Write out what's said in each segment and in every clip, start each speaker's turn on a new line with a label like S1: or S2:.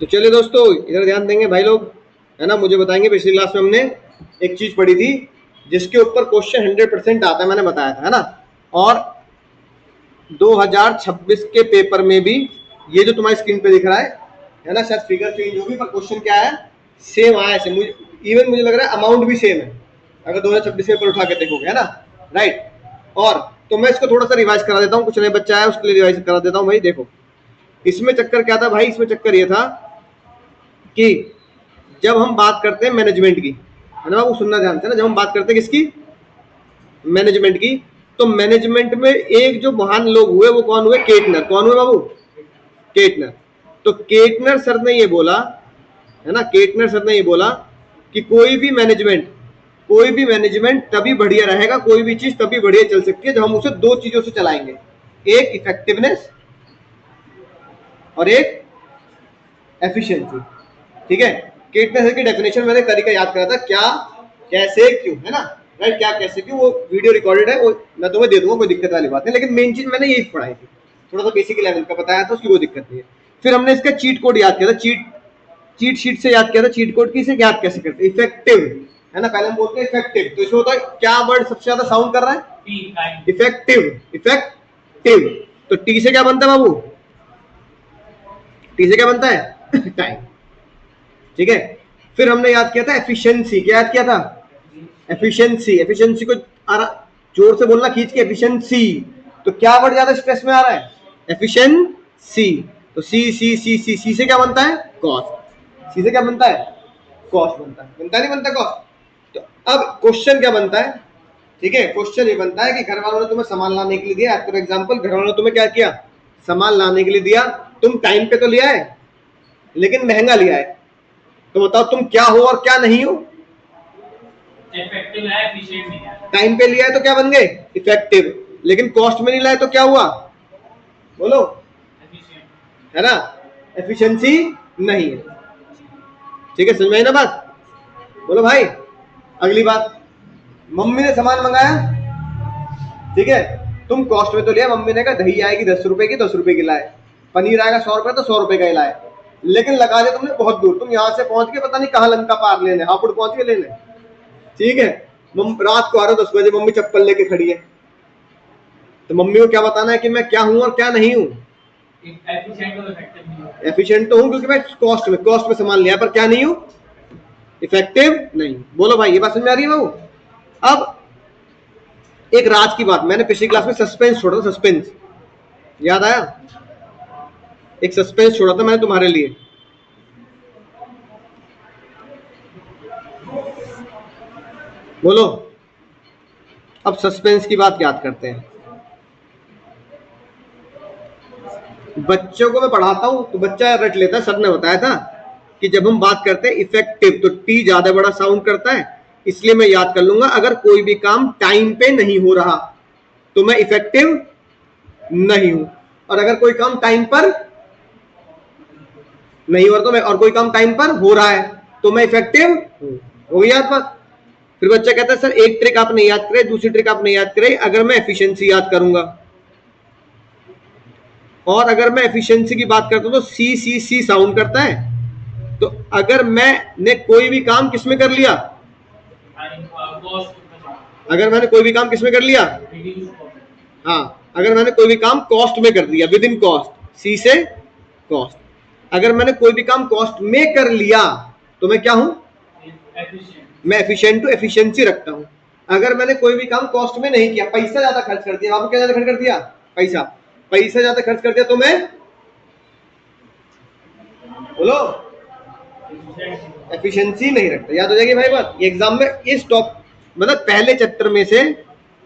S1: तो चलिए दोस्तों इधर ध्यान देंगे भाई लोग, है ना। मुझे बताएंगे पिछली क्लास में हमने एक चीज पढ़ी थी जिसके ऊपर क्वेश्चन 100% आता है, मैंने बताया था, है ना। और 2026 के पेपर में भी ये जो तुम्हारी स्क्रीन पे दिख रहा है ना, शायद फिगर चेंज होगी पर क्वेश्चन क्या है, सेम आया है। मुझे लग रहा है अमाउंट भी सेम है अगर 2026 के पेपर उठा के देखोगे, है ना, राइट। और तो मैं इसको थोड़ा सा रिवाइज करा देता हूँ, कुछ नए बच्चा है उसके लिए रिवाइज करा देता हूँ भाई। देखो इसमें चक्कर क्या था भाई, इसमें चक्कर ये था कि जब हम बात करते हैं मैनेजमेंट की, है ना, वो सुनना ध्यान से ना, जब हम बात करते हैं किसकी, मैनेजमेंट की, तो मैनेजमेंट में एक जो महान लोग हुए वो कौन हुए, केटनर। कौन हुए बाबू, केटनर। तो केटनर सर ने ये बोला, है ना, केटनर सर ने ये बोला कि कोई भी मैनेजमेंट तभी बढ़िया रहेगा, कोई भी चीज तभी बढ़िया चल सकती है जब हम उसे दो चीजों से चलाएंगे, एक इफेक्टिवनेस और एक एफिशिएंसी। ठीक है, केटनर सर की डेफिनेशन मैंने तरीका याद करा था, क्या कैसे क्यों, है ना, राइट। क्या कैसे क्यों, वो वीडियो रिकॉर्डेड है, वो मैं तुम्हें दे दूंगा, कोई दिक्कत वाली बात नहीं। लेकिन मेन चीज मैंने यही पढ़ाई थी, थोड़ा सा बेसिक लेवल का बताया था, उसकी कोई दिक्कत नहीं है। फिर हमने इसका चीट कोड याद किया था, चीट शीट से याद किया था। चीट कोड की से याद कैसे करते, इफेक्टिव, है ना, पहले हम बोलते हैं इफेक्टिव, तो इसमें होता है क्या वर्ड सबसे ज्यादा साउंड कर रहा है, इफेक्टिव। इफेक्टिव, तो टी से क्या बनता है बाबू, टी से क्या बनता है, टाइम। ठीक है, फिर हमने याद किया था एफिशिएंसी। क्या याद किया था, एफिशिएंसी। एफिशिएंसी को जोर से बोलना, खींच के, एफिशिएंसी। तो क्या वर्ड ज्यादा स्ट्रेस में आ रहा है, एफिशिएंसी। तो सी सी सी सी सी से क्या बनता है, कॉस्ट। सी से क्या बनता है, कॉस्ट बनता है, बनता नहीं बनता कॉस्ट। तो अब क्वेश्चन क्या बनता है, ठीक है, क्वेश्चन ये बनता है कि घर वालों ने तुम्हें सामान लाने के लिए दिया, फॉर एग्जांपल घर वालों ने तुम्हें क्या किया, सामान लाने के लिए दिया, तुम टाइम पे तो लिया है लेकिन महंगा लिया है, तो बताओ तुम क्या हो और क्या नहीं हो,
S2: इफेक्टिव है, एफिशिएंट नहीं है।
S1: टाइम पे लिया है तो क्या बन गए, इफेक्टिव, लेकिन कॉस्ट में नहीं लाए तो क्या हुआ, बोलो, है ना, एफिशिएंसी नहीं है। ठीक है, समझ में आई ना बात, बोलो भाई। अगली बात, मम्मी ने सामान मंगाया, ठीक है, तुम कॉस्ट में तो लिया, मम्मी ने कहा दही आएगी 10 रुपए की, 10 रुपए की लाए, पनीर आएगा 100 रुपए, तो 100 रुपए का ही लाए, लेकिन लगा दिया तुमने बहुत दूर, तुम यहाँ से पहुंच के पता नहीं कहाँ लंका पार लेने, हापुड़ पहुंच के लेने, ठीक है। रात को आ रहे हो 10 बजे, मम्मी चप्पल लेके खड़ी है, तो मम्मी को क्या बताना है कि मैं क्या हूं और क्या नहीं हूं, एफिशिएंट तो हूं क्योंकि मैं कॉस्ट में सामान लिया, पर क्या नहीं हूं, इफेक्टिव नहीं। बोलो भाई, ये बात समझ में आ रही है बाबू। अब एक राज की बात, मैंने पिछली क्लास में सस्पेंस छोड़ा था, सस्पेंस याद आया, एक सस्पेंस छोड़ा था मैंने तुम्हारे लिए, बोलो। अब सस्पेंस की बात याद करते हैं। बच्चों को मैं पढ़ाता हूं तो बच्चा रट लेता है, सर ने बताया था कि जब हम बात करते हैं इफेक्टिव तो टी ज्यादा बड़ा साउंड करता है, इसलिए मैं याद कर लूंगा अगर कोई भी काम टाइम पे नहीं हो रहा तो मैं इफेक्टिव नहीं हूं, और अगर कोई काम टाइम पर नहीं हो रहा तो मैं, और कोई काम टाइम पर हो रहा है तो मैं इफेक्टिव हूं। हो गई याद बात। फिर बच्चा कहता है सर एक ट्रिक आपने याद करे, दूसरी ट्रिक आपने याद करे, अगर मैं एफिशिएंसी याद करूंगा, और अगर मैं एफिशिएंसी की बात करता हूं तो सी सी सी साउंड करता है, तो अगर मैंने कोई भी काम किसमें कर लिया, अगर मैंने कोई भी काम किसमें कर लिया, हाँ, अगर मैंने कोई भी काम कॉस्ट में कर दिया, विद इन कॉस्ट, सी से कॉस्ट, अगर मैंने कोई भी काम कॉस्ट में कर लिया तो मैं क्या हूं, मैं एफिशिएंट हूं, एफिशिएंसी रखता हूं। अगर मैंने कोई भी काम कॉस्ट में नहीं किया, पैसा ज्यादा खर्च कर दिया, आपको क्या ज्यादा खर्च कर दिया, पैसा ज्यादा खर्च कर दिया तो मैं, बोलो, एफिशिएंसी नहीं रखता। याद हो जाएगी भाई बात, ये एग्जाम में इस टॉप, मतलब पहले चैप्टर में से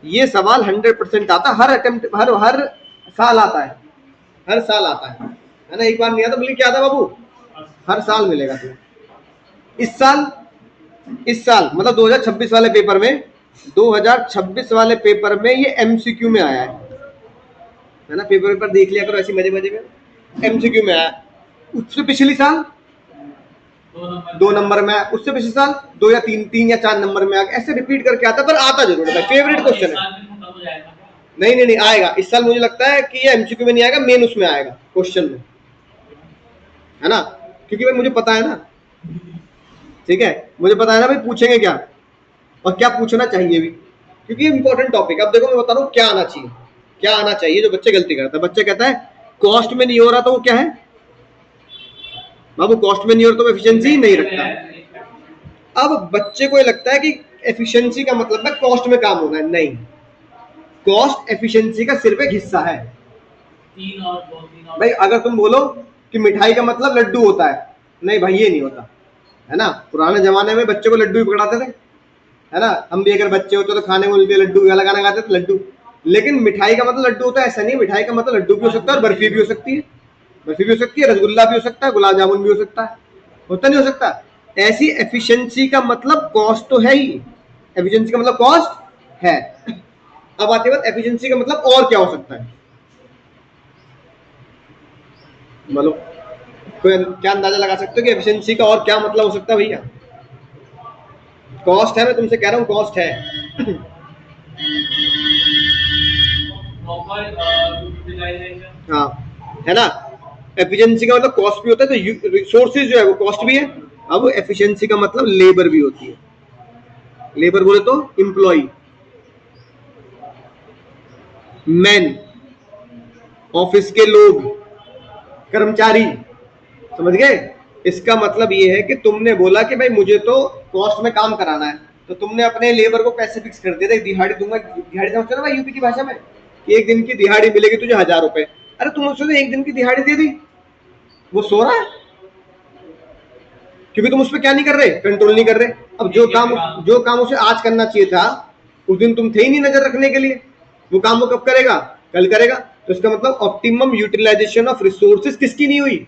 S1: ये सवाल 100% आता, हर अटेम्प्ट, हर साल आता है, हर साल आता है ना, एक बार नहीं आता, बल्कि क्या आता बाबू, हर साल मिलेगा तुम्हें। इस साल मतलब 2026 वाले पेपर में, 2026 वाले पेपर में ये एमसीक्यू में आया है ना, पेपर देख लिया करो ऐसी मजे मजे में, एमसीक्यू में आया। उससे पिछली साल 2 नंबर में आया, उससे पिछले साल 2 या 3 या 4 नंबर में आ गया, ऐसे रिपीट करके आता, पर आता जरूर है, फेवरेट क्वेश्चन है। नहीं आएगा इस साल, मुझे लगता है कि ये एमसीक्यू में नहीं आएगा, मेन उसमें आएगा, क्वेश्चन में, है ना। क्योंकि भाई मुझे पता है ना, ठीक है, मुझे पता है ना भाई पूछेंगे क्या और क्या पूछना चाहिए भी, क्योंकि इंपॉर्टेंट टॉपिक। अब देखो मैं बता रहा हूँ क्या आना चाहिए, क्या आना चाहिए। जो बच्चे गलती करता है, बच्चा कहता है कॉस्ट में नहीं हो रहा, तो वो क्या है बाबू, कॉस्ट में नहीं हो रहा तो एफिशिएंसी नहीं रखता। अब बच्चे को ये लगता है कि एफिशिएंसी का मतलब है कॉस्ट में काम होना है, नहीं, कॉस्ट एफिशिएंसी का सिर्फ एक हिस्सा है।
S2: तीन और
S1: भाई अगर तुम बोलो कि मिठाई का मतलब लड्डू होता है, नहीं भाई ये नहीं होता है ना। पुराने जमाने में बच्चे को लड्डू ही पकड़ाते थे, है ना, हम भी अगर बच्चे होते तो खाने में मिलते लड्डू, गाना गाना गाते थे लड्डू। लेकिन मिठाई का मतलब लड्डू होता है ऐसा नहीं, मिठाई का मतलब लड्डू भी हो सकता है और बर्फी भी हो सकती है, बर्फी भी हो सकती है, रसगुल्ला भी हो सकता है, गुलाब जामुन भी हो सकता है, होता नहीं हो सकता। ऐसी एफिशिएंसी का मतलब कॉस्ट तो है ही, एफिशिएंसी का मतलब कॉस्ट है। अब आती है बात एफिशिएंसी का मतलब और क्या हो सकता है, मतलब कोई क्या अंदाजा लगा सकते हो कि एफिशिएंसी का और क्या मतलब हो सकता है भैया। कॉस्ट है, मैं तुमसे कह रहा हूँ कॉस्ट है।
S2: Proper utilisation.
S1: हाँ, है ना, एफिशिएंसी का मतलब कॉस्ट भी होता है, तो रिसोर्सेज जो है वो कॉस्ट भी है। अब एफिशिएंसी का मतलब लेबर भी होती है, लेबर बोले तो एम्प्लॉय, मैन, ऑफिस के लोग, कर्मचारी, समझ गए। इसका मतलब ये है कि तुमने बोला कि भाई मुझे तो कॉस्ट में काम कराना है, तो तुमने अपने लेबर को पैसे फिक्स कर दिए थे, दिहाड़ी दूंगा, दिहाड़ी समझते हो ना भाई यूपी की भाषा में, कि एक दिन की दिहाड़ी मिलेगी तुझे 1000 रुपए। अरे तुम उससे तो एक दिन की दिहाड़ी दे दी, वो सो रहा है, क्योंकि तुम उस पर क्या नहीं कर रहे, कंट्रोल नहीं कर रहे। अब जो काम उसे आज करना चाहिए था, उस दिन तुम थे ही नहीं नजर रखने के लिए, वो काम वो कब करेगा, कल करेगा। तो इसका मतलब ऑप्टिमम यूटिलाइजेशन ऑफ रिसोर्सेज किसकी नहीं हुई,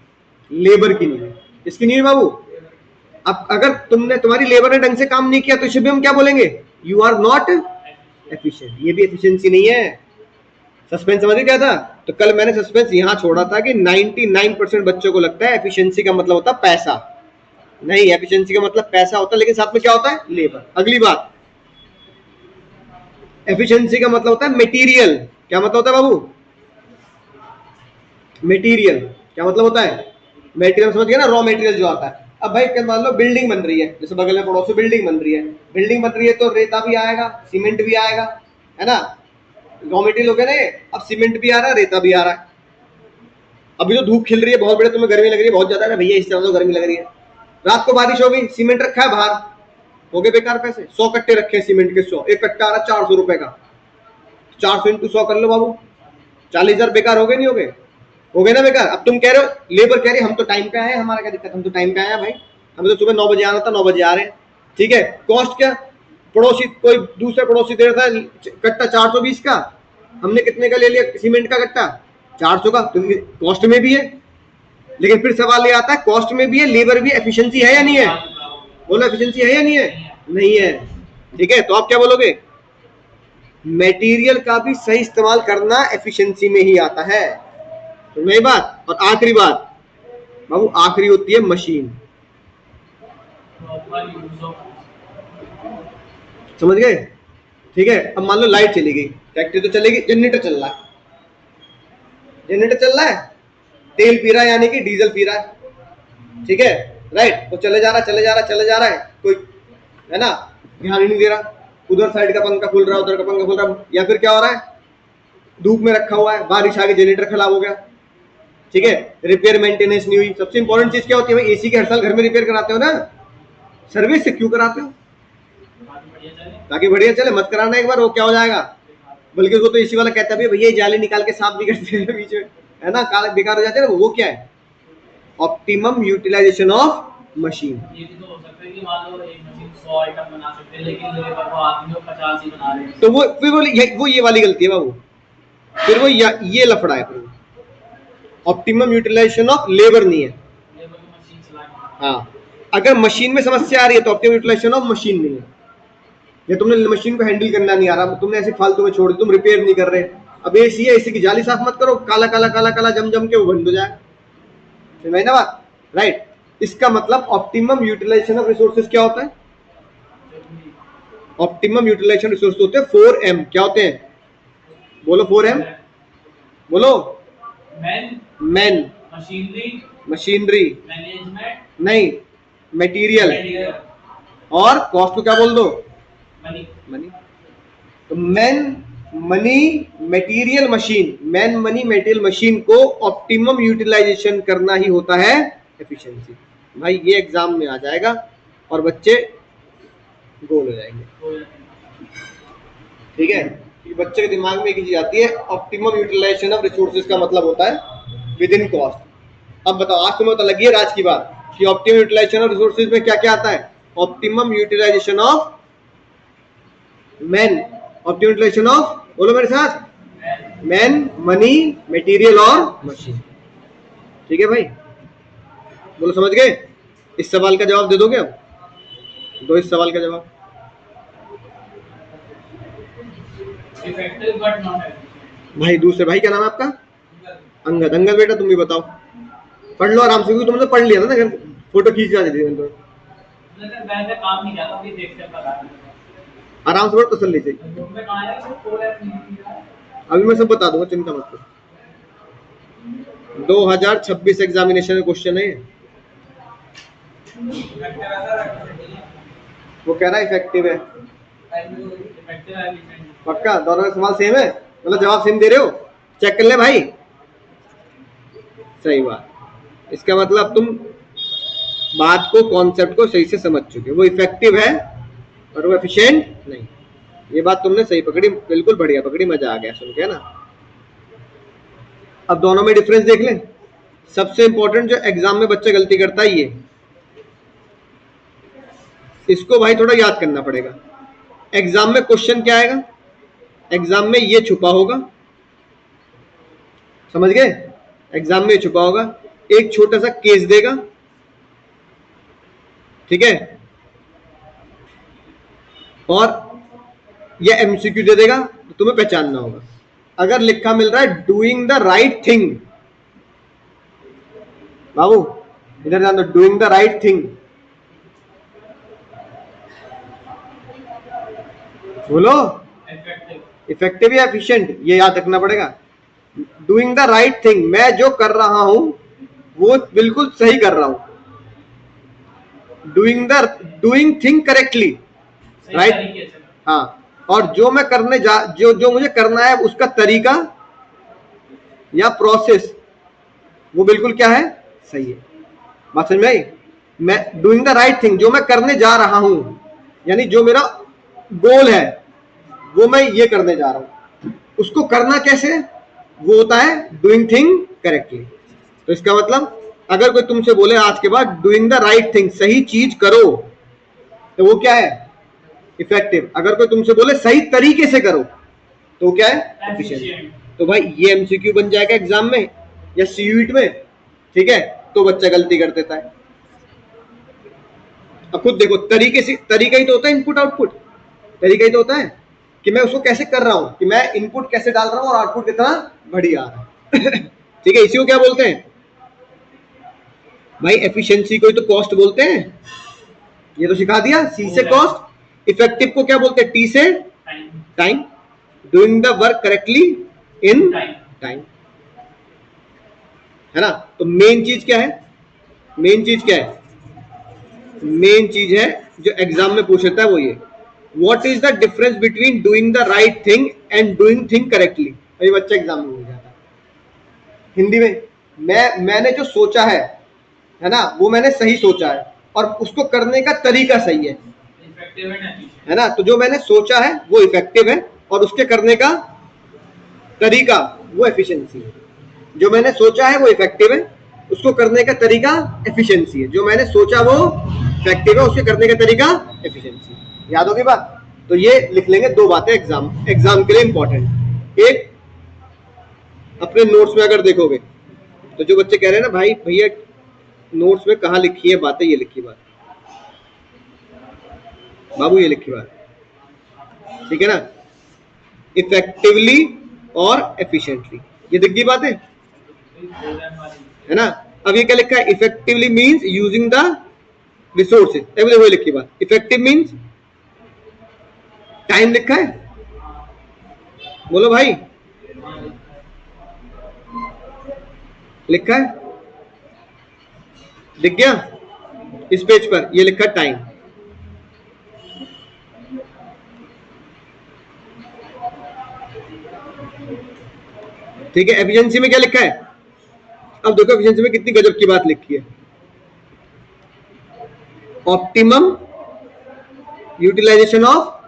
S1: लेबर की नहीं हुई, इसकी नहीं हुई बाबू। अब अगर तुम्हारी लेबर ने ढंग से काम नहीं किया तो इसे भी हम क्या बोलेंगे, यू आर नॉट एफिशिएंट, ये भी एफिशिएंसी नहीं है। सस्पेंस समझ क्या था, तो कल मैंने सस्पेंस यहां छोड़ा था कि 99% बच्चों को लगता है एफिशिएंसी का मतलब होता है पैसा, नहीं, एफिशिएंसी का मतलब पैसा होता है, लेकिन साथ में क्या होता है, लेबर। अगली बात, एफिशिएंसी का मतलब होता है मटेरियल, क्या मतलब होता है बाबू, मटेरियल क्या मतलब होता है, मटेरियल समझ गया ना, रॉ मटेरियल जो आता है। अब भाई मान लो बिल्डिंग बन रही है, जैसे बगल में पड़ोस में बिल्डिंग बन रही है, बिल्डिंग बन रही है तो रेता भी आएगा, सीमेंट भी आएगा, है ना, रॉ मटेरियल हो गया ना ये। अब सीमेंट भी आ रहा है, रेता भी आ रहा है। अभी तो धूप खिल रही है बहुत बढ़िया, तुम्हें गर्मी लग रही है बहुत ज्यादा, भैया इस तरह तो गर्मी लग रही है। रात को बारिश हो गई, सीमेंट रखा है बाहर, हो गए बेकार पैसे, 100 कट्टे रखे हैं सीमेंट के, 100, एक कट्टा आ रहा है 400 रुपए का, 400 इंटू 100 कर लो बाबू, 40,000 बेकार हो गए, नहीं हो गए, हो गए ना बेकार। अब तुम कह रहे हो लेबर कह रही हम तो टाइम पे आए, हमारा क्या दिक्कत, हम तो टाइम पे आए भाई, हमें तो सुबह 9 बजे आना था, 9 बजे आ रहे हैं, ठीक है। कॉस्ट क्या, पड़ोसी कोई दूसरे पड़ोसी दे रहा था कट्टा 420 का, हमने कितने का ले लिया सीमेंट का कट्टा, 400 का, तो कॉस्ट में भी है। लेकिन फिर सवाल ये आता है कॉस्ट में भी है, लेबर भी, एफिशिएंसी है या नहीं है, बोलो एफिशिएंसी है या नहीं है, नहीं है, ठीक है। तो आप क्या बोलोगे, मटेरियल का भी सही इस्तेमाल करना एफिशिएंसी में ही आता है, तो नई बात। और आखिरी बात बाबू, आखिरी होती है मशीन, समझ गए, ठीक है। अब मान लो लाइट चली गई, फैक्ट्री तो चलेगी, जनरेटर चल रहा है, जनरेटर चल रहा है, तेल पी रहा है यानी कि डीजल पी रहा है, ठीक है, राइट, वो चले जा रहा है, चले जा रहा है, चले जा रहा है, कोई है ना ध्यान ही नहीं दे रहा, उधर साइड का पंखा खुल रहा है, उधर का पंखा खुल रहा है, या फिर क्या हो रहा है, धूप में रखा हुआ है, बारिश आ गई, जनरेटर खराब हो गया, ठीक है, रिपेयर मेंटेनेंस नहीं हुई। सबसे इंपॉर्टेंट चीज क्या होती है भाई, एसी के हर साल घर में रिपेयर कराते हो ना, सर्विस से क्यों कराते हो, ताकि बढ़िया चले, मत कराना एक बार, वो क्या हो जाएगा, बल्कि उसको तो एसी वाला कहता है भैया ये जाली निकाल के साफ भी करते हैं बीच में, है ना, काले बेकार हो जाते हैं ना, वो क्या है, ऑप्टिमम यूटिलाइजेशन ऑफ मशीन।
S2: ये भी तो हो सकता है कि मान लो एक मशीन 100 आइटम बना सकते हैं, लेकिन लेबर को आदमी को 50 ही बना रहे हैं,
S1: तो वो फिर वो ये वाली गलती है बाबू, फिर वो ये लफड़ा है, ऑप्टिमम यूटिलाइजेशन ऑफ लेबर नहीं है।
S2: लेबर को मशीन चलानी।
S1: हाँ, अगर मशीन में समस्या आ रही है तो ऑप्टिमम यूटिलाइजेशन ऑफ मशीन नहीं है, या तुमने मशीन को हैंडल करना नहीं आ रहा, तुमने ऐसे फालतू में छोड़ दी, तुम रिपेयर नहीं कर रहे। अब एसी है, एसी की जाली साफ मत करो, काला काला काला काला जम जम के वो बंद हो जाए, समझ ना बात, राइट। इसका मतलब ऑप्टिमम यूटिलाइजेशन ऑफ रिसोर्सेज क्या होता है, ऑप्टिमम यूटिलाइजेशन रिसोर्स होते हैं 4M, क्या होते हैं, बोलो 4M, बोलो,
S2: man,
S1: man,
S2: machinery,
S1: machinery,
S2: management,
S1: नहीं मटेरियल,
S2: मटेरियल,
S1: और कॉस्ट को क्या बोल दो,
S2: मनी।
S1: मनी। तो man money material machine, man money material machine को ऑप्टिमम यूटिलाइजेशन करना ही होता है एफिशिएंसी। भाई ये एग्जाम में आ जाएगा और बच्चे गोल हो जाएंगे, ठीक है। कि बच्चे के दिमाग में एक ही चीज आती है, ऑप्टिमम यूटिलाइजेशन ऑफ रिसोर्सेज का मतलब होता है विद इन कॉस्ट। अब बताओ, आज तुम्हें पता लगी है राज की बात कि ऑप्टिमम यूटिलाइजेशन ऑफ रिसोर्सेज में क्या क्या आता है। Optimum utilisation of man, optimum utilisation of, बोलो मेरे साथ, मैन मनी मटेरियल और मशीन। ठीक है भाई, बोलो समझ गए। इस सवाल का जवाब दे दोगे, अब दो इस सवाल का जवाब।
S2: Effective but not efficient.
S1: भाई दूसरे भाई क्या नाम है आपका, अंगद। अंगद बेटा तुम भी बताओ, पढ़ लो आराम से, क्योंकि तुमने पढ़ लिया था ना, घर फोटो खींच के आ जाती है तो
S2: मैंने काम नहीं किया था, अभी देखते पता
S1: आराम से पढ़ो, तसल्ली से।
S2: मैं कहां है वो कोड ऐप नहीं किया।
S1: अभी मैं सब बता दूंगा, चिंता मत करो। 2026 एग्जामिनेशन में क्वेश्चन है, वो कह रहा है इफेक्टिव है।
S2: Effective efficient.
S1: पक्का दोनों का सवाल सेम है, मतलब जवाब सेम दे रहे हो, चेक कर ले भाई। सही बात, इसका मतलब तुम बात को, कॉन्सेप्ट को सही से समझ चुके हो। वो इफेक्टिव है और वो एफिशिएंट नहीं। ये बात तुमने सही पकड़ी, बिल्कुल बढ़िया पकड़ी, मजा आ गया सुन के ना। अब दोनों में डिफरेंस देख लें। सबसे इंपॉर्टेंट जो एग्जाम में बच्चा गलती करता है, ये इसको भाई थोड़ा याद करना पड़ेगा। एग्जाम में क्वेश्चन क्या आएगा, एग्जाम में ये छुपा होगा, समझ गए। एग्जाम में ये छुपा होगा, एक छोटा सा केस देगा, ठीक है, और ये एमसीक्यू दे देगा, तो तुम्हें पहचानना होगा। अगर लिखा मिल रहा है डूइंग द राइट थिंग, बाबू इधर ध्यान दो, डूइंग द राइट थिंग, बोलो इफेक्टिव या एफिशिएंट, ये याद रखना पड़ेगा। डूइंग द राइट थिंग, मैं जो कर रहा हूं वो बिल्कुल सही कर रहा हूं। डूइंग थिंग करेक्टली, राइट, हाँ। और जो मैं करने जा, जो मुझे करना है उसका तरीका या प्रोसेस वो बिल्कुल क्या है, सही है। बात समझ में आई। मैं डूइंग द राइट थिंग, जो मैं करने जा रहा हूं, यानी जो मेरा गोल है वो मैं ये करने जा रहा हूं, उसको करना कैसे, वो होता है डूइंग थिंग करेक्टली। तो इसका मतलब अगर कोई तुमसे बोले आज के बाद डूइंग द राइट थिंग, सही चीज करो, तो वो क्या है, इफेक्टिव। अगर कोई तुमसे बोले सही तरीके से करो, तो क्या है, एफिशिएंट। तो भाई ये एमसीक्यू बन जाएगा एग्जाम में या सीयूईटी में, ठीक है। तो बच्चा गलती कर देता है। अब खुद देखो, तरीके से, तरीका ही तो होता है इनपुट आउटपुट, तरीका ही तो होता है कि मैं उसको कैसे कर रहा हूं, कि मैं इनपुट कैसे डाल रहा हूं और आउटपुट कितना बढ़िया आ रहा है ठीक है। इसी को क्या बोलते हैं भाई, एफिशिएंसी को ही तो कॉस्ट बोलते हैं। ये तो सिखा दिया, सी से कॉस्ट, इफेक्टिव को क्या बोलते हैं, टी से time, doing the work correctly in time, है ना। तो मेन चीज क्या है, मेन चीज क्या है, मेन चीज है जो एग्जाम में पूछ लेता है वो ये, what is the difference between doing the right thing and doing thing correctly. ये बच्चा एग्जाम में पूछ जाता है हिंदी में। मैंने जो सोचा है ना, वो मैंने सही सोचा है और उसको करने का तरीका सही है ना। तो जो मैंने सोचा है वो इफेक्टिव है और उसके करने का तरीका वो एफिशिएंसी है। जो मैंने सोचा है वो इफेक्टिव है, उसको करने का तरीका एफिशिएंसी है। जो मैंने सोचा वो इफेक्टिव है, उसके करने का तरीका एफिशिएंसी। याद होगी बात। तो ये लिख लेंगे दो बातें एग्जाम के लिए इंपॉर्टेंट। एक, अपने नोट्स में अगर देखोगे तो जो बच्चे कह रहे हैं ना भाई भैया नोट्स में कहाँ लिखी है बातें, ये लिखी बात बाबू, ये लिखी बात, ठीक है ना, इफेक्टिवली और एफिशिएंटली, ये दिख गई बातें, है ना। अब ये क्या लिखा है, effectively means using the resources, देखो ये लिखी बात। इफेक्टिव मींस टाइम लिखा है, बोलो भाई लिखा है, दिख गया इस पेज पर, ये लिखा टाइम। ठीक है, एफिशिएंसी में क्या लिखा है? अब देखो एफिशिएंसी में कितनी गजब की बात लिखी है, ऑप्टिमम यूटिलाइजेशन ऑफ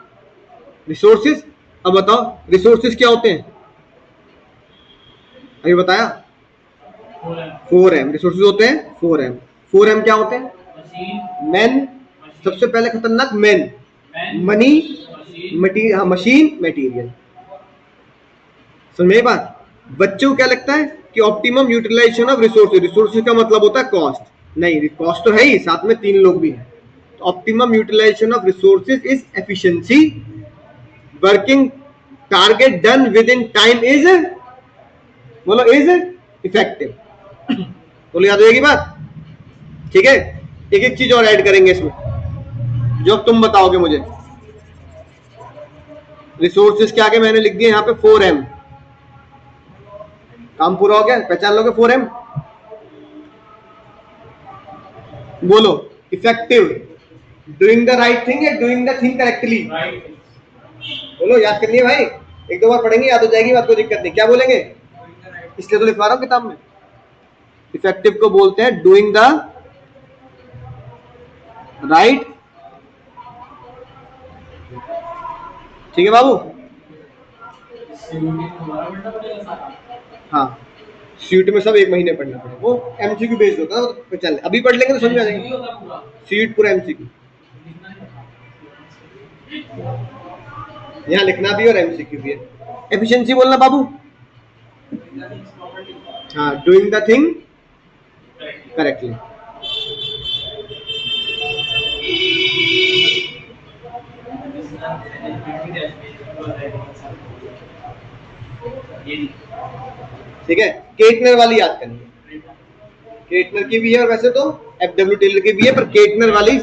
S1: रिसोर्सेज। अब बताओ रिसोर्सेज क्या होते हैं, अभी बताया 4M रिसोर्सेज होते हैं, 4M। 4M क्या होते हैं?
S2: मशीन,
S1: मैन, सबसे पहले खतरनाक मैन, मनी, मशीन, मटेरियल। समझ में बात? बच्चों को क्या लगता है कि optimum utilisation of resources, resources का मतलब होता है कॉस्ट, नहीं कॉस्ट तो है ही, साथ में 3 लोग भी हैं। Optimum utilisation of resources is efficiency, working target done within time is, बोलो इज इफेक्टिव। बोलो याद रहेगी बात? ठीक है, एक एक चीज और ऐड करेंगे इसमें जो तुम बताओगे मुझे। रिसोर्सेज के आगे मैंने लिख दिया यहाँ पे 4M, काम पूरा हो गया, पहचान लोगे 4M। बोलो effective, doing the right thing या डूइंग द थिंग करेक्टली? बोलो, याद करनी है भाई, एक दो बार पढ़ेंगे याद हो जाएगी बात, कोई दिक्कत नहीं। क्या बोलेंगे? इसलिए तो लिखवा रहा हूं किताब में। इफेक्टिव को बोलते हैं डूइंग द राइट, ठीक है बाबू? हाँ, सीट में सब 1 महीने पढ़ना पड़ेगा, वो एमसीक्यू बेस्ड होता है, तो चल अभी पढ़ लेंगे तो समझ आ जाएगा। सीट पूरा एमसीक्यू, यहाँ लिखना भी और एमसीक्यू भी है। एफिशिएंसी बोलना बाबू, हाँ, डूइंग द थिंग करेक्टली। ठीक है, केटनर वाली याद करनी है, केटनर की भी है और वैसे तो एफडब्ल्यू टेलर की भी है, पर केटनर वाली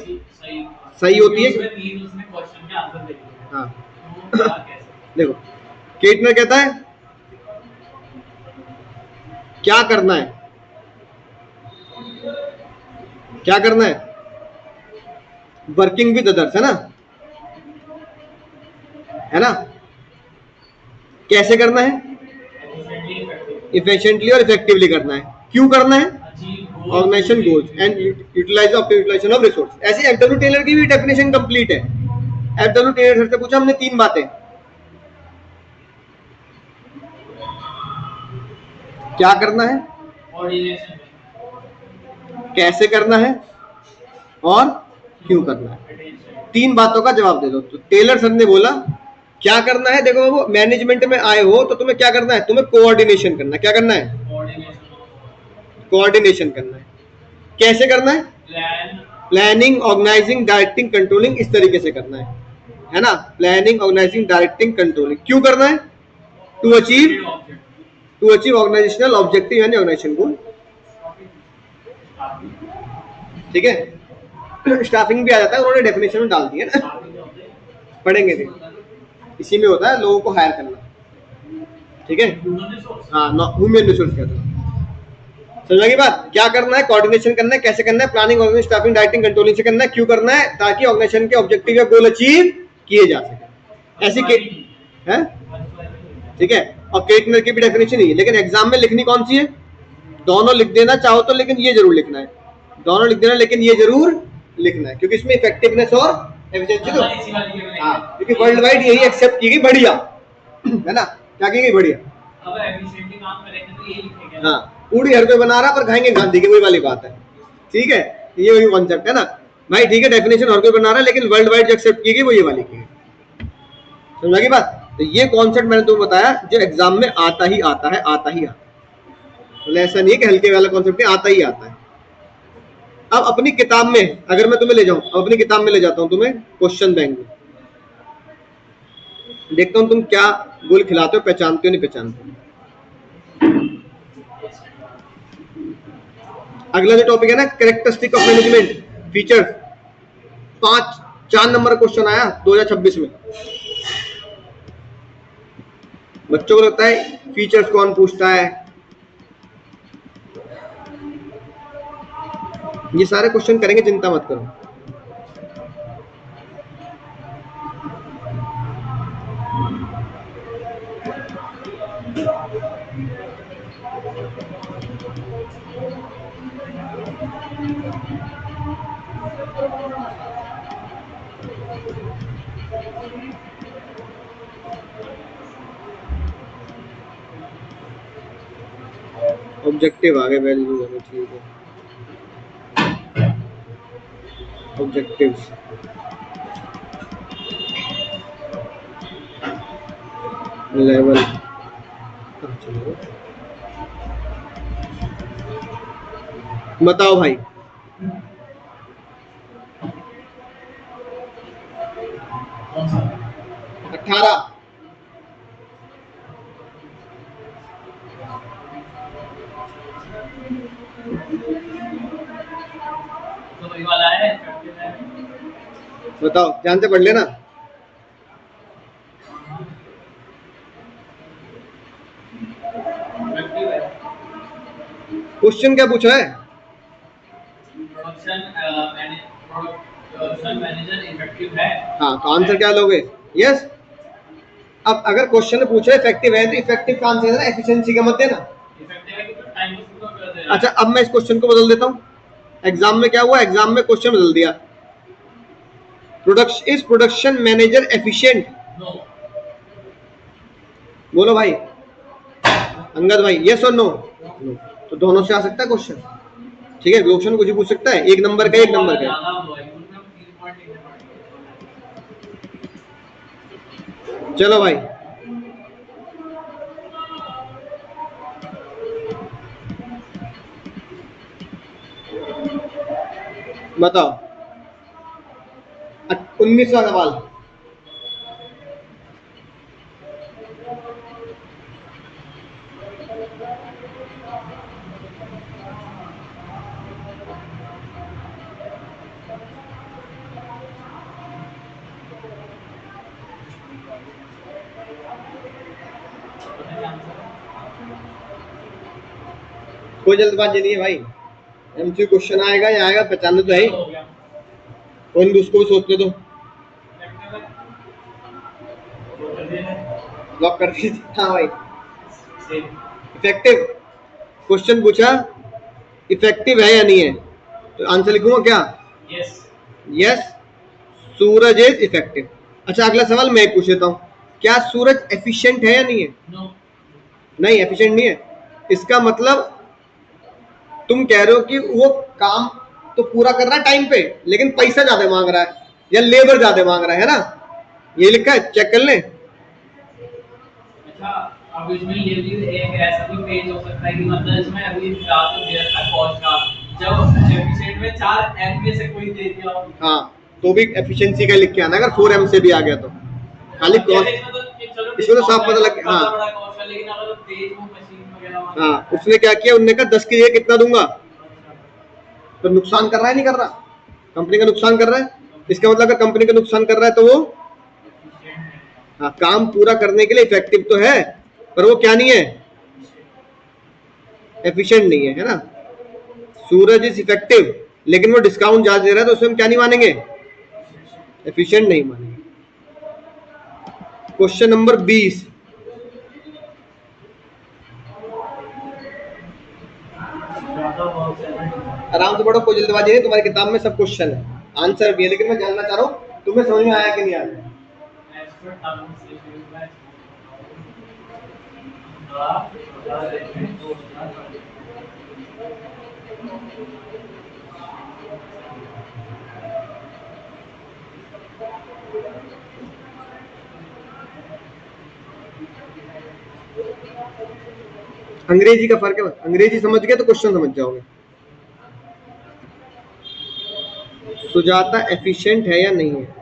S1: सही होती है। हाँ देखो, केटनर कहता है क्या करना है, क्या करना है, वर्किंग विद अदर्स, है ना? कैसे करना है? इफिशिएंटली और इफेक्टिवली करना है। क्यों करना है? Organisation goals and utilisation of resource. ऐसे एफडब्ल्यू टेलर की भी डेफिनेशन कंप्लीट है। एफडब्ल्यू टेलर सर से पूछा हमने 3 बातें, क्या करना है, कैसे करना है और क्यों करना है। 3 बातों का जवाब दे दो। तो टेलर सर ने बोला क्या करना है, देखो वो मैनेजमेंट में आए हो तो तुम्हें क्या करना है, तुम्हें कोऑर्डिनेशन करना है। क्या करना है? कोऑर्डिनेशन करना है। कैसे करना है? प्लानिंग, ऑर्गेनाइजिंग, डायरेक्टिंग, कंट्रोलिंग, इस तरीके से करना है ना? Planning, organising, directing, controlling. क्यों करना है? टू अचीव ऑर्गेनाइजेशनल ऑब्जेक्टिव यानी ऑर्गेनाइजेशन गोल। ठीक है, स्टाफिंग भी आ जाता है, उन्होंने डेफिनेशन में डाल दिया ना, पढ़ेंगे भी, इसी में होता है लोगों को हायर करना। ठीक है, हाँ, ह्यूमन रिसोर्स कहते हैं। समझ की बात? क्या करना है? कोऑर्डिनेशन करना है। कैसे करना है? Planning, organising, staffing, directing, controlling से करना है। क्यों करना है? ताकि ऑर्गेनाइजेशन के ऑब्जेक्टिव या गोल अचीव किए जा सके। ऐसी के है, ठीक है। और केटनर की भी डेफिनेशन ही है, लेकिन एग्जाम में लिखनी कौन सी है? दोनों लिख देना चाहो तो, लेकिन ये जरूर लिखना है, दोनों लिख देना, लेकिन ये जरूर लिखना है, क्योंकि इसमें इफेक्टिवनेस और एफिशिएंसी तो, हाँ, क्योंकि वर्ल्ड वाइड यही एक्सेप्ट की गई, बढ़िया है ना? क्या की गई? बढ़िया। हाँ, पूरी हर कोई बना रहा पर खाएंगे गांधी की, वही वाली बात है। ठीक है, ये वही कॉन्सेप्ट है ना भाई। ठीक है, डेफिनेशन हर कोई बना रहा है, लेकिन वर्ल्ड वाइड जो एक्सेप्ट की गई वो ये वाली की गई। समझा की बात? तो ये कॉन्सेप्ट मैंने तुम्हें बताया जो एग्जाम में आता ही आता है, आता ही आता है, मतलब ऐसा नहीं है कि हल्के वाला कॉन्सेप्ट है, आता ही आता है। अब अपनी किताब में अगर मैं तुम्हें ले जाऊं, अब अपनी किताब में ले जाता हूं तुम्हें क्वेश्चन बैंक में, देखता हूं तुम क्या गोल खिलाते हो, पहचानते हो नहीं पहचानते हो। अगला जो टॉपिक है ना, characteristic of management, features, 4 number question आया 2026 में। बच्चों को लगता है फीचर्स कौन पूछता है, ये सारे क्वेश्चन करेंगे, चिंता मत करो। ऑब्जेक्टिव आगे वैल्यू है, ठीक है। ऑब्जेक्टिव्स लेवल, बताओ भाई।
S2: कौन सा?
S1: 18।
S2: तो वही वाला है, effective है।
S1: बताओ, ध्यान से पढ़ लेना।
S2: Effective है।
S1: क्वेश्चन क्या पूछा है?
S2: प्रोडक्शन मैनेजर इफेक्टिव है।
S1: हाँ, तो आंसर क्या लोगे? यस। अब अगर क्वेश्चन पूछे इफेक्टिव है तो इफेक्टिव का आंसर है ना, एफिशिएंसी का मत देना।
S2: इफेक्टिव है कि तो टाइम को कर दे रहा है।
S1: अच्छा, अब मैं इस क्वेश्चन को बदल देता हूँ। एग्जाम में क्या हुआ, एग्जाम में क्वेश्चन बदल दिया। Production manager efficient?
S2: नो।
S1: बोलो भाई, अंगद भाई, यस और नो? तो दोनों से आ सकता है क्वेश्चन, ठीक है। क्वेश्चन कुछ भी पूछ सकता है, एक नंबर का, एक नंबर का।
S2: ज्यादा हुआ है, उनमें 3 पॉइंट लिखने पड़ेंगे।
S1: चलो भाई, बताओ। 19वां सवाल। कोई जल्दबाजी नहीं है भाई, एमसीक्यू क्वेश्चन आएगा या आएगा, पहचानना तो है ही।
S2: हो गया।
S1: कोई नहीं, उसको भी सोचने दो। लॉक कर दीजिए। हाँ भाई, इफेक्टिव। क्वेश्चन पूछा इफेक्टिव है या नहीं है, तो आंसर लिखूंगा क्या?
S2: Yes.
S1: Yes, Suraj is effective. अच्छा, अगला सवाल मैं पूछ लेता हूँ। क्या सूरज एफिशिएंट है या नहीं है?
S2: नो।
S1: नहीं, एफिशिएंट नहीं है। इसका मतलब तुम कह रहे हो कि वो काम तो पूरा कर रहा है टाइम पे, लेकिन पैसा ज्यादा मांग रहा है या लेबर ज्यादा मांग रहा है ना? ये लिखा है, चेक कर लें।
S2: अच्छा, अब इसमें ये भी एक ऐसा भी पेज हो सकता है कि मतलब इसमें अभी रात को देर तक पहुंचना, जब एफिशिएंट में 4 एम में से कोई दे दिया हो।
S1: हाँ, तो भी एफिशिएंसी का लिख के आना, अगर 4M से भी आ गया तो। खाली कॉस्ट, इसमें तो साफ पता लग। हाँ
S2: बड़ा कॉस्ट है, लेकिन अगर तेज वो मशीन वगैरह।
S1: हाँ, उसने क्या किया, उन्होंने कहा 10 के लिए कितना दूंगा, तो नुकसान कर रहा है नहीं कर रहा? कंपनी का नुकसान कर रहा है। इसका मतलब अगर कंपनी का नुकसान कर रहा है तो वो, हाँ, काम पूरा करने के लिए इफेक्टिव तो है, पर वो क्या नहीं है, एफिशिएंट नहीं है ना। सूरज इज इफेक्टिव, लेकिन वो डिस्काउंट ज्यादा दे रहा है, तो उसमें हम क्या नहीं मानेंगे, एफिशिएंट नहीं मानेंगे। Question number 20। आराम से पढ़ो, कोई जल्दबाजी नहीं, तुम्हारी किताब में सब क्वेश्चन है, आंसर भी है, लेकिन मैं जानना चाह रहा हूँ तुम्हें समझ में आया कि नहीं आया। अंग्रेजी का फर्क है, अंग्रेजी समझ गए तो क्वेश्चन समझ जाओगे। सुजाता एफिशिएंट है या नहीं है?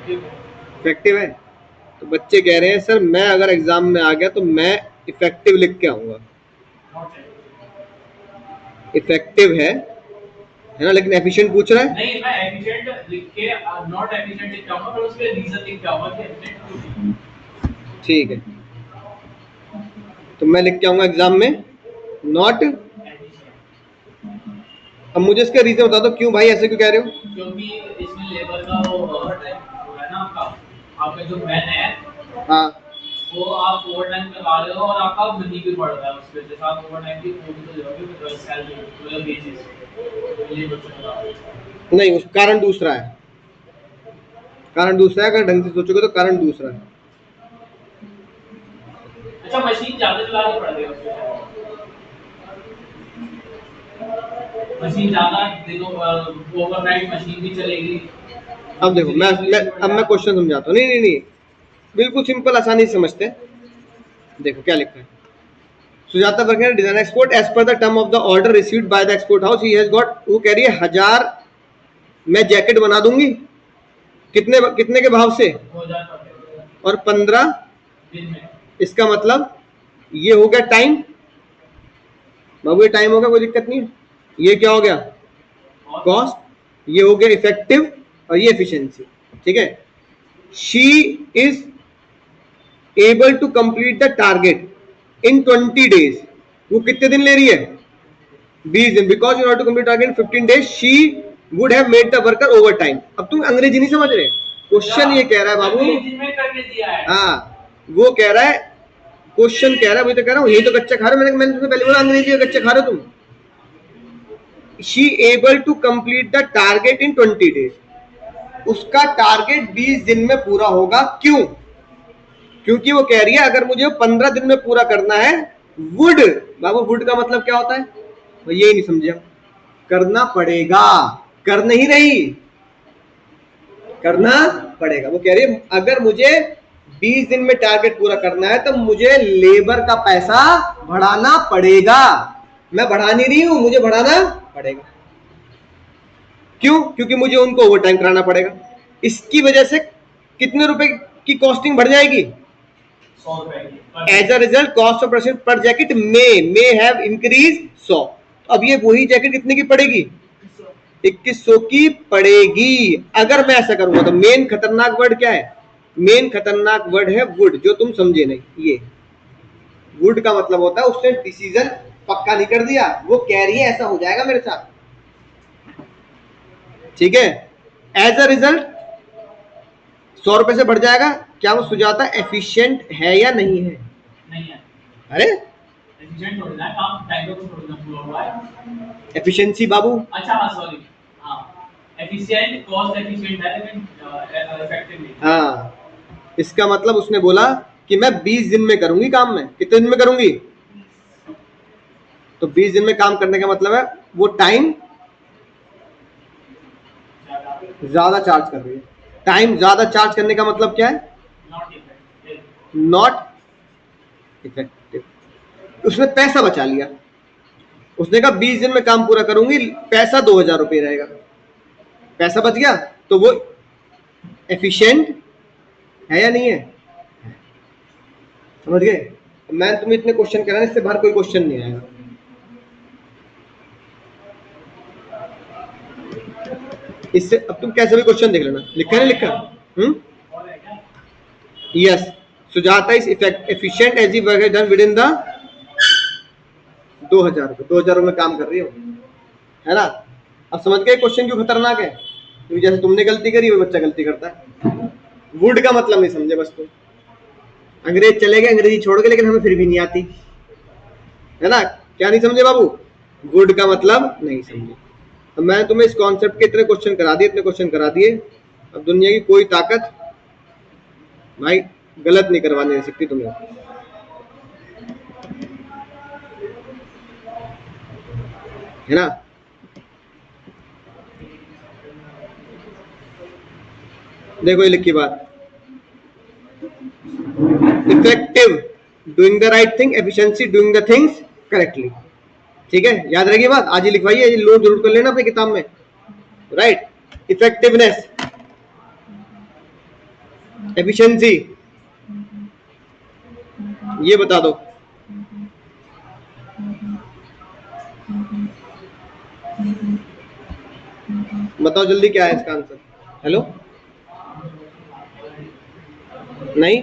S1: इफेक्टिव है। तो बच्चे कह रहे हैं सर मैं अगर एग्जाम में आ गया तो मैं इफेक्टिव लिख के आऊंगा। इफेक्टिव है ना, लेकिन एफिशिएंट पूछ रहा है।
S2: नहीं, मैं एफिशिएंट लिख के नॉट एफिशिएंट लिख के आऊंगा, पर उसके रीजन लिख के आऊंगा कि एफिशिएंट क्यों नहीं।
S1: ठीक है, तो मैं लिख के आऊंगा एग्जाम में नॉट। अब मुझे इसका रीजन बता दो, क्यों भाई ऐसे क्यों कह रहे हो?
S2: क्योंकि इसमें लेबर का वो ओवरटाइम है ना, आपका जो मैन है
S1: हाँ,
S2: वो आप ओवरटाइम करवा रहे हो और आपका मनी भी बढ़ रहा है उसके जैसे आप ओवरटाइम की वो भी तो दोगे विद सैलरी मतलब वेजेस लेबर से करवा रहे हो।
S1: नहीं, उस कारण दूसरा है। कारण दूसरा है, अगर ढंग से सोचोगे तो कारण दूसरा है।
S2: अच्छा, मशीन ज्यादा चलानी पड़ रही है उसमें, मशीन ज्यादा देखो ओवरनाइट मशीन भी चलेगी।
S1: अब देखो मैं क्वेश्चन समझाता हूँ। नहीं, बिल्कुल सिंपल, आसानी से समझते हैं। देखो क्या लिखा है। Sujata working design export as per the term of the order received by the export house he has got, वो कह रही है 1000 मैं जैकेट बना दूंगी कितने के भाव से,
S2: 2000
S1: और 15
S2: दिन में।
S1: इसका मतलब ये हो गया टाइम। बाबू ये टाइम हो गया, कोई दिक्कत नहीं है। ये क्या हो गया? कॉस्ट। ये हो गया इफेक्टिव और ये एफिशिएंसी। ठीक है। She is able to complete the target in 20 days। वो कितने दिन ले रही है? 20 दिन। Because you have to complete target 15 days she would have made the worker overtime. अब तुम अंग्रेजी नहीं समझ रहे, क्वेश्चन ये कह रहा है बाबू। हाँ, वो कह रहा है, क्वेश्चन कह रहा है, वही तो कह रहा हूँ, यही तो कच्चा खा रहे हो। मैंने तुम्हें पहले बोला अंग्रेजी का कच्चा खा रहे हो तुम। She able to complete the target in 20 days। उसका टारगेट 20 दिन में पूरा होगा। क्यों? क्योंकि वो कह रही है अगर मुझे 15 दिन में पूरा करना है, वुड, बाबू वुड का मतलब क्या होता है? वो यही नहीं समझे हम। करना पड़ेगा, कर नहीं रही, करना पड़ेगा। वो कह रही है अगर मुझे 20 दिन में टारगेट पूरा करना है तो मुझे लेबर का पैसा बढ़ाना पड़ेगा। मैं बढ़ा नहीं रही हूं, मुझे बढ़ाना पड़ेगा। क्यों? क्योंकि मुझे उनको ओवरटाइम कराना पड़ेगा। इसकी वजह से कितने रुपए की कॉस्टिंग बढ़ जाएगी?
S2: 100 रुपए।
S1: As a result cost of production per jacket may have increase 100। अब ये वही जैकेट कितने की पड़ेगी? 2100 की पड़ेगी अगर मैं ऐसा करूंगा। तो मेन खतरनाक वर्ड क्या है? मेन खतरनाक वर्ड है वुड, जो तुम समझे नहीं। ये वुड का मतलब होता है उसने डिसीजन पक्का नहीं कर दिया, वो कह रही है ऐसा हो जाएगा मेरे साथ। ठीक है। एज अ रिजल्ट 100 रुपए से बढ़ जाएगा। क्या वो सुजाता एफिशिएंट है या नहीं है?
S2: नहीं है।
S1: अरे
S2: एफिशिएंट थोड़ी ना, काम टाइम पे थोड़ी ना पूरा हुआ है।
S1: एफिशिएंसी बाबू।
S2: अच्छा हाँ, सॉरी। हाँ, एफिशिएंट कॉस्ट एफिशिएंट है लेकिन इफेक्टिव नहीं।
S1: हाँ, इसका मतलब उसने बोला कि मैं 20 दिन में करूंगी काम। में कितने दिन में करूंगी? तो 20 दिन में काम करने का मतलब है वो टाइम ज्यादा चार्ज कर रही है। टाइम ज्यादा चार्ज करने का मतलब क्या है? Not effective. उसने पैसा बचा लिया। उसने कहा 20 दिन में काम पूरा करूंगी, पैसा 2000 रुपये रहेगा, पैसा बच गया। तो वो एफिशिएंट है या नहीं है? समझ गए? मैं तुम्हें इतने क्वेश्चन करा, इससे बाहर कोई क्वेश्चन नहीं आएगा। इससे अब तुम कैसे भी क्वेश्चन देख लेना। लिखा है, लिखा। Yes, Sujata is efficient as he work done within the 2000 रुपये। 2000 में काम कर रही हो, है ना? अब समझ गए क्वेश्चन क्यों खतरनाक है? क्योंकि जैसे तुमने गलती करी वो बच्चा गलती करता है। वुड का मतलब नहीं समझे बस तुम। अंग्रेज चले गए, अंग्रेजी छोड़ गए, लेकिन हमें फिर भी नहीं आती, है ना? क्या नहीं समझे बाबू? वुड का मतलब नहीं समझे। तो मैं तुम्हें इस कॉन्सेप्ट के इतने क्वेश्चन करा दिए, इतने क्वेश्चन करा दिए। अब दुनिया की कोई ताकत भाई गलत नहीं करवाने दे सकती तुम्हें, है ना? देखो ये लिखी बात, effective doing the right thing, efficiency doing the things correctly. ठीक है, याद रहेगी बात। आज ही लिखवाई है, लोग जरूर कर लेना अपनी किताब में। राइट, इफेक्टिवनेस एफिशिएंसी ये बता दो। बताओ जल्दी क्या है इसका आंसर। हेलो, नहीं,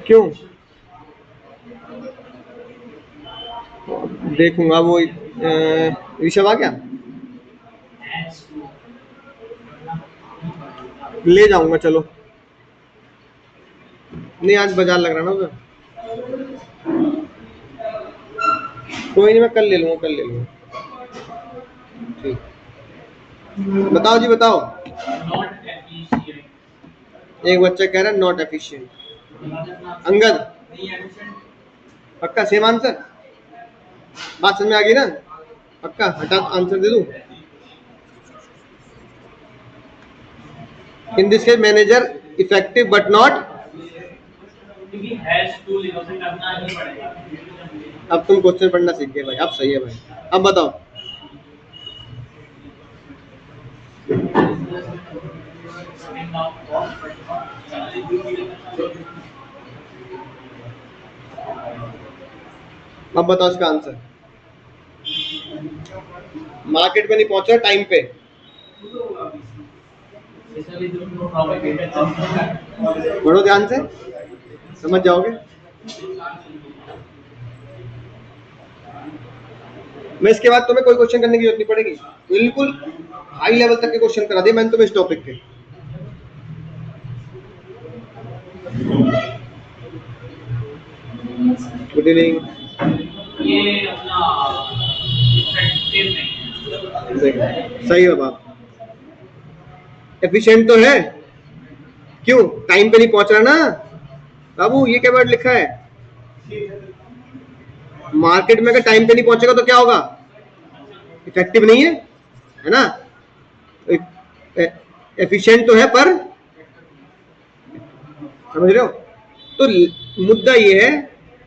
S1: क्यों? देखूंगा वो ऋषभ आ गया, ले जाऊंगा चलो। नहीं आज बाजार लग रहा ना उधर, कोई नहीं मैं कल ले लूंगा, कल ले लूंगा। ठीक, बताओ जी बताओ।
S2: नॉट एफिशिएंट,
S1: एक बच्चा कह रहा है नॉट एफिशिएंट। अंगद
S2: नहीं एफिशिएंट,
S1: पक्का सेम आंसर? बात समझ में आ गई ना? पक्का हटा आंसर दे दूं? In this case manager effective but not.
S2: क्योंकि हैश टू लिखो से करना ही पड़ेगा।
S1: अब तुम क्वेश्चन पढ़ना सीख गए भाई, अब सही है भाई। अब बताओ। अब बताओ इसका आंसर। मार्केट में नहीं पहुंचा टाइम पे। पढ़ो ध्यान से, समझ जाओगे। मैं इसके बाद तुम्हें कोई क्वेश्चन करने की जरूरत नहीं पड़ेगी, बिल्कुल हाई लेवल तक के क्वेश्चन करा दिए मैंने तुम्हें इस टॉपिक के। Good evening.
S2: ये अपना इफेक्टिव नहीं है।
S1: सही है बात, एफिशिएंट तो है, क्यों टाइम पे नहीं पहुंच रहा ना बाबू। ये क्या वर्ड लिखा है? मार्केट में अगर टाइम पे नहीं पहुंचेगा तो क्या होगा? इफेक्टिव नहीं है ना। एफिशिएंट तो है पर, समझ रहे हो? तो मुद्दा ये है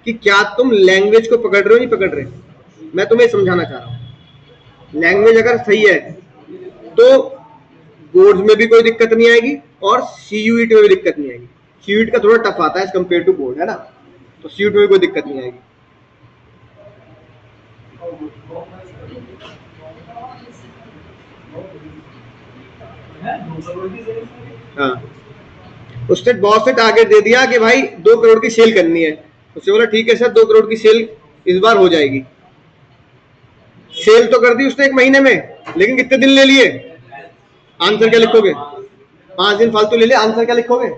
S1: कि क्या तुम लैंग्वेज को पकड़ रहे हो नहीं पकड़ रहे। मैं तुम्हें समझाना चाह रहा हूं, लैंग्वेज अगर सही है तो बोर्ड्स में भी कोई दिक्कत नहीं आएगी और सीयूईटी में भी दिक्कत नहीं आएगी। सीयूईटी का थोड़ा टफ आता है एज कम्पेयर टू बोर्ड, है ना, तो सीयूईटी में कोई दिक्कत नहीं आएगी। हाँ, उसने बॉस से टारगेट दे दिया कि भाई 2 करोड़ की सेल करनी है। उसने बोला ठीक है सर 2 करोड़ की सेल इस बार हो जाएगी। सेल तो कर दी उसने 1 महीने में, लेकिन कितने दिन ले लिए? आंसर क्या लिखोगे? 5 दिन फालतू ले लिए, आंसर क्या लिखोगे?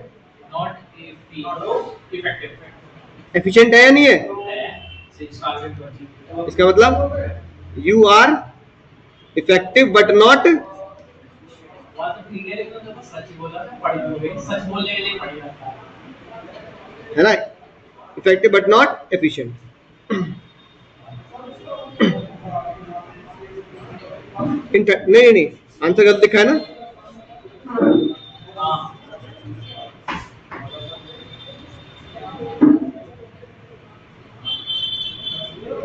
S1: एफिशिएंट है या नहीं है? इसका मतलब you are effective but not, है ना, इफेक्टिव बट नॉट एफिशिएंट। नहीं नहीं आंसर गलत लिखा है ना।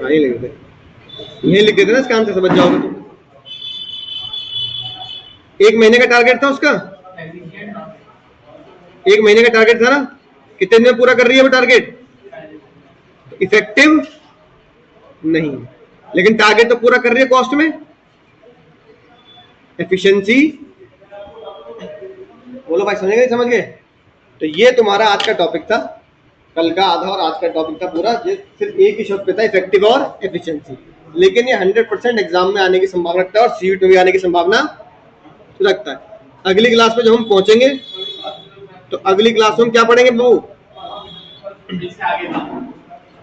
S1: नहीं लिख देते, यही लिख देते ना, इसका आंसर समझ जाओगे तुम। 1 महीने का टारगेट था उसका, 1 महीने का टारगेट था ना, कितने दिन में पूरा कर रही है वो टारगेट? इफेक्टिव नहीं, लेकिन टारगेट तो पूरा कर रही है कॉस्ट में। एफिशिएंसी, बोलो भाई समझ गए? समझ गए? तो ये तुम्हारा आज का टॉपिक था, कल का आधा और आज का टॉपिक था पूरा। ये सिर्फ एक ही शब्द पे था, इफेक्टिव और एफिशिएंसी, लेकिन ये 100% एग्जाम में आने की संभावना रखता है और सीयूईटी में आने की संभावना रखता है। अगली क्लास में जब हम पहुंचेंगे तो अगली क्लास में हम क्या पढ़ेंगे बाबू?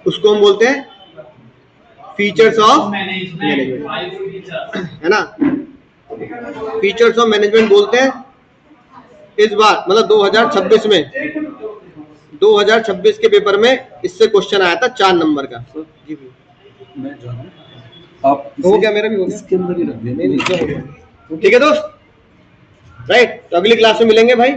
S1: उसको हम बोलते हैं फीचर्स ऑफ मैनेजमेंट, है ना। फीचर्स ऑफ मैनेजमेंट बोलते हैं। इस बार मतलब 2026 में, 2026 के पेपर में इससे क्वेश्चन आया था 4 नंबर का। जी
S3: मैं जानूं, आप
S1: हो गया, मेरा भी हो गया,
S3: इसके अंदर ही रख दें।
S1: नहीं ठीक है दोस्त, राइट। तो अगली क्लास में मिलेंगे भाई।